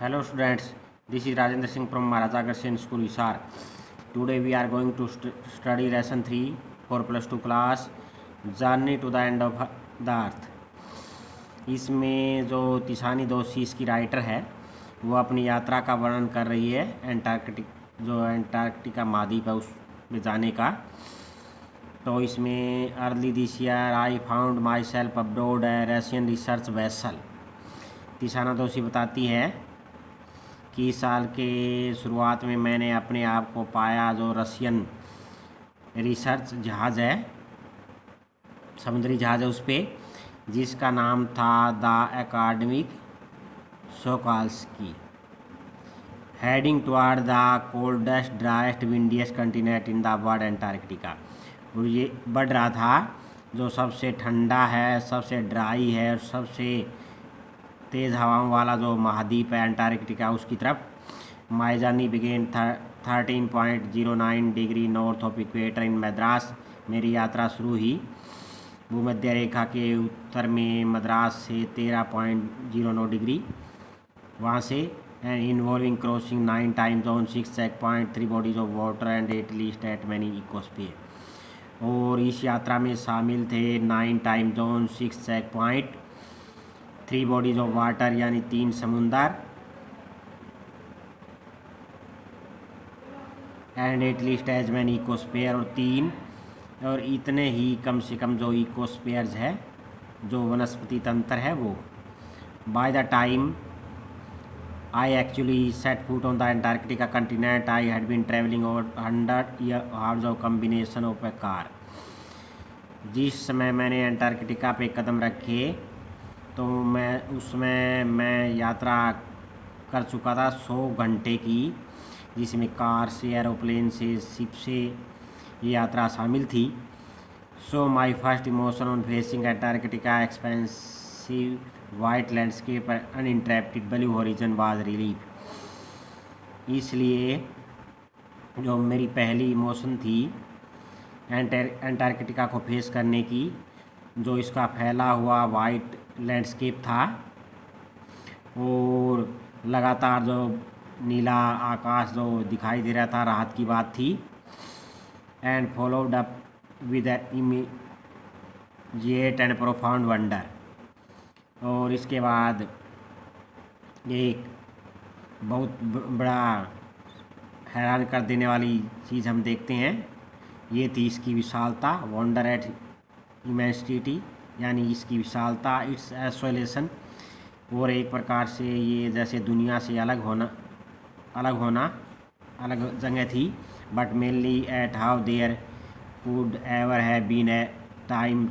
Hello students, this is Rajendra Singh from Maharaja Agarsen School Hisar. Today we are going to study lesson 3 for plus 2 class Journey to the End of the Earth. इसमें जो तिशानी दोषी इसकी writer है वो अपनी यात्रा का वर्णन कर रही है एंटार्कटिका महाद्वीप है उसमें जाने का। तो इसमें early this year I found myself abroad a Russian research vessel. Tishani Doshi बताती है कि साल के शुरुआत में मैंने अपने आप को पाया जो रशियन रिसर्च जहाज़ है, समुद्री जहाज़ है, उस पर, जिसका नाम था the Akademik Shokalskiy, heading toward the coldest driest windiest continent in the world Antarctica. और ये बढ़ रहा था जो सबसे ठंडा है, सबसे ड्राई है और सबसे तेज़ हवाओं वाला जो महाद्वीप है एंटार्कटिका, उसकी तरफ। My journey began 13.09 degree north of equator in Madras. मेरी यात्रा शुरू हुई भूमध्य रेखा के उत्तर में मद्रास से 13.09 डिग्री वहाँ से, and involving crossing 9 time zone, 6 check point, 3 bodies of water and at least at many ecosphere. और इस यात्रा में शामिल थे 9 time zone, 6 check point, 3 bodies of water यानी 3 समुंदर, and at least as many ecosphere, और इतने ही कम से कम जो इकोस्फीयर्स है, जो वनस्पति तंत्र है वो। By the time I actually set foot on the Antarctica continent I had been travelling over 100 hours of combination of a car. जिस समय मैंने एंटार्कटिका पे कदम रखे तो मैं यात्रा कर चुका था 100 घंटे की, जिसमें कार से, एरोप्लेन से, शिप से ये यात्रा शामिल थी। So my first emotion on facing Antarctica expensive white landscape uninterrupted blue horizon was relief. इसलिए जो मेरी पहली इमोशन थी एंटार्कटिका को फेस करने की, जो इसका फैला हुआ वाइट लैंडस्केप था और लगातार जो नीला आकाश जो दिखाई दे रहा था, राहत की बात थी। And followed up with immediate and profound wonder. और इसके बाद एक बहुत बड़ा हैरान कर देने वाली चीज़ हम देखते हैं, ये थी इसकी विशालता, वंडर एट इमेंसिटी, यानी इसकी विशालता, इट्स आइसोलेशन। और एक प्रकार से ये जैसे दुनिया से अलग जगह थी। But mainly at how there could ever have been a time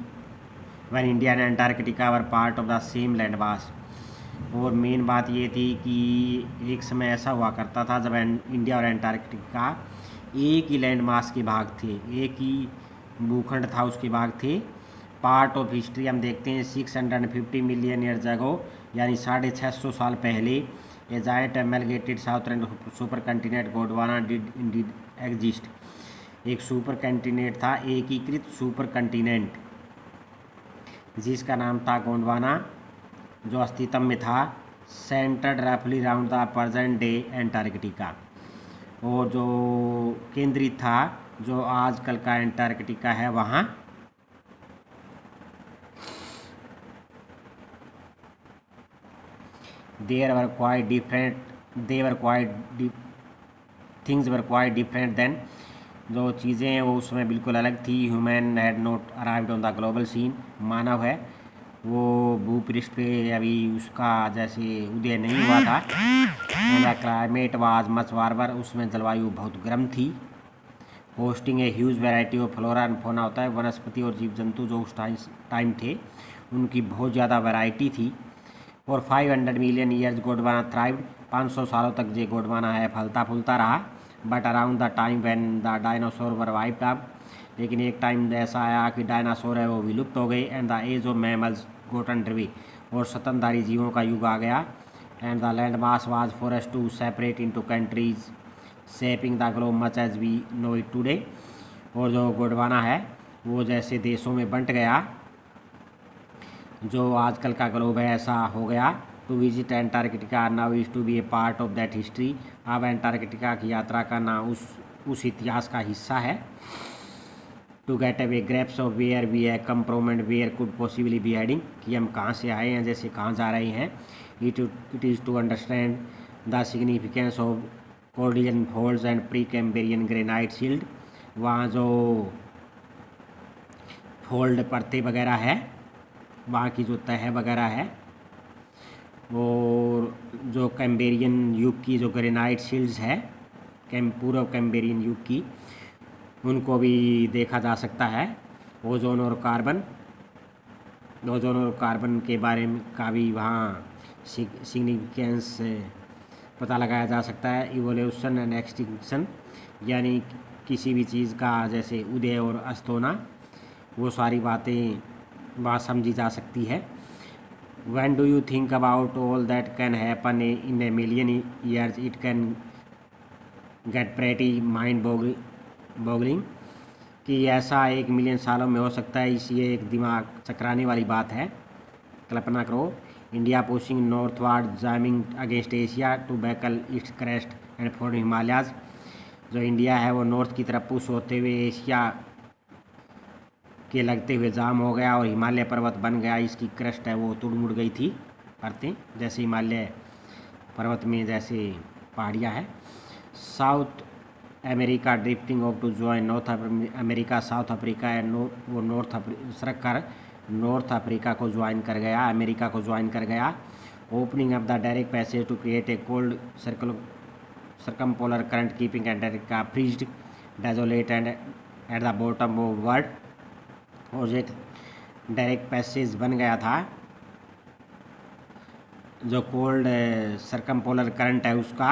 when India and Antarctica were part of the same land mass. और मेन बात ये थी कि एक समय ऐसा हुआ करता था जब इंडिया और एंटार्कटिका एक ही लैंड मास के भाग थे, एक ही भूखंड था, उसके भाग थे। पार्ट ऑफ हिस्ट्री हम देखते हैं 650 मिलियन ईयर्स अगो, यानी 650 साल पहले, a giant amalgamated southern supercontinent Gondwana did indeed exist. एक सुपर कंटिनेंट था, एकीकृत सुपर कंटिनेंट, जिसका नाम था गोंडवाना, जो अस्तित्व में था, सेंटर्ड रफली round the present day Antarctica, और जो केंद्रित था जो आजकल का एंटार्कटिका है वहाँ। Things were quite different then. जो चीज़ें हैं वो उसमें बिल्कुल अलग थी। Human had not arrived on the global scene. मानव है वो भूपृष्ठ पे अभी उसका जैसे उदय नहीं हुआ था। The climate was much warmer, उसमें जलवायु बहुत गर्म थी। Hosting a huge variety of flora and fauna, होता है वनस्पति और जीव जंतु जो उस टाइम थे उनकी बहुत ज़्यादा वैरायटी थी। और 500 मिलियन ईयर्स गोंडवाना थ्राइव्ड, 500 सालों तक ये गोंडवाना है फलता फूलता रहा। But around the time when the dinosaur were wiped out, लेकिन एक टाइम ऐसा आया कि डायनासोर है वो विलुप्त हो गए। And the age of mammals gotten ड्रिवी, और स्तनधारी जीवों का युग आ गया। And the landmass was forced to separate into countries shaping the globe much as we know it today. और जो गोंडवाना है वो जैसे देशों में बंट गया, जो आजकल का ग्लोब है ऐसा हो गया। To visit Antarctica now is to be a part of that history. अब एंटार्कटिका की यात्रा करना उस इतिहास का हिस्सा है। To get away grips of where we है come from and where could possibly be heading, कि हम कहाँ से आए हैं, जैसे कहाँ जा रहे हैं। It is to understand the significance of कोर्डियन folds and Precambrian granite shield. वहाँ जो फोल्ड परतें वगैरह है, वहाँ की जो तह वगैरह है, और जो कैम्ब्रियन युग की जो ग्रेनाइट शील्ड्स है, पूर्व कैम्ब्रियन युग की, उनको भी देखा जा सकता है। ओजोन और कार्बन के बारे में का भी वहाँ सिग्निफिकेंस पता लगाया जा सकता है। इवोल्यूशन एंड एक्सटिंक्शन, यानी किसी भी चीज़ का जैसे उदय और अस्त होना, वो सारी बात समझी जा सकती है। When do you think about all that can happen in a million years? It can get pretty mind-boggling, कि ऐसा 1 मिलियन सालों में हो सकता है, ये एक दिमाग चकराने वाली बात है। कल्पना करो, India pushing northward jamming against Asia to Baikal east crest and for Himalayas. जो इंडिया है वो नॉर्थ की तरफ पुश होते हुए एशिया के लगते हुए जाम हो गया और हिमालय पर्वत बन गया। इसकी क्रस्ट है वो तुड़ मुड़ गई थी परतें, जैसे हिमालय पर्वत में जैसे पहाड़ियाँ हैं। South America drifting off to join North America. South Africa है वो सड़क कर नॉर्थ अफ्रीका को ज्वाइन कर गया, अमेरिका को ज्वाइन कर गया। Opening of the direct passage to create a cold circumpolar current keeping Antarctica freezed, desolate and at the bottom of world। और एक डायरेक्ट पैसेज बन गया था जो कोल्ड सर्कमपोलर करंट है उसका,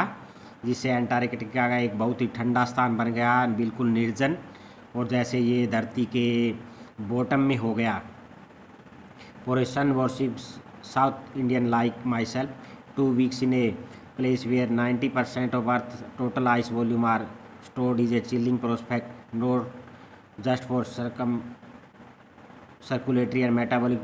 जिससे एंटार्कटिका का एक बहुत ही ठंडा स्थान बन गया, बिल्कुल निर्जन, और जैसे ये धरती के बॉटम में हो गया। For a sun worships South Indian like myself 2 weeks in a place where 90% of Earth's total ice volume are stored is a chilling prospect, not just for circulatory and metabolic